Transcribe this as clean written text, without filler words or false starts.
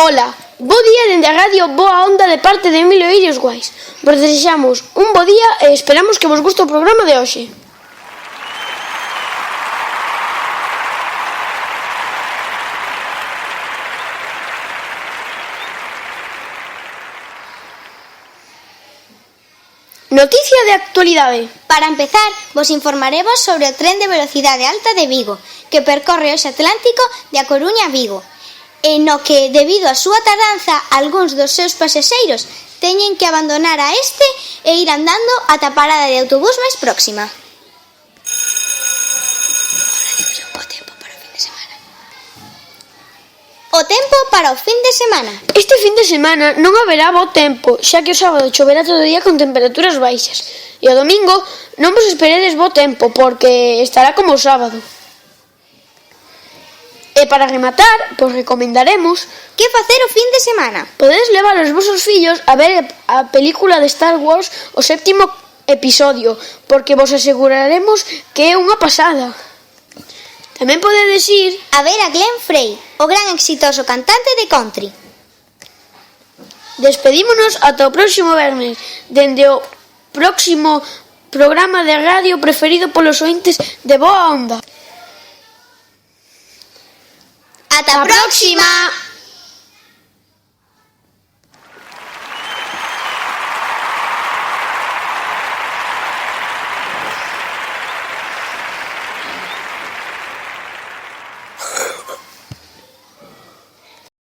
Ola, bo día dende a radio Boa Onda de parte de Emilio Iris Guais. Vos desexamos un bo día e esperamos que vos guste o programa de hoxe. Noticia de actualidade. Para empezar, vos informaremos sobre o tren de velocidade alta de Vigo, que percorre o Eixo Atlántico de A Coruña a Vigo, e no que, debido á súa tardanza, algúns dos seus pasaxeiros teñen que abandonar a este e ir andando ata a parada de autobús máis próxima. O tempo para o fin de semana. Este fin de semana non haberá bo tempo, xa que o sábado choverá todo o día con temperaturas baixas. E o domingo non vos esperedes bo tempo, porque estará como o sábado. E para rematar, vos recomendaremos Que facer o fin de semana? podedes levar os vosos fillos a ver a película de Star Wars, o 7º episodio, porque vos aseguraremos que é unha pasada. Tamén podedes ir A ver a Glenn Frey, o gran exitoso cantante de country. Despedímonos ata o próximo vermes, dende o próximo programa de radio preferido polos ointes de Boa Onda. Ata a próxima!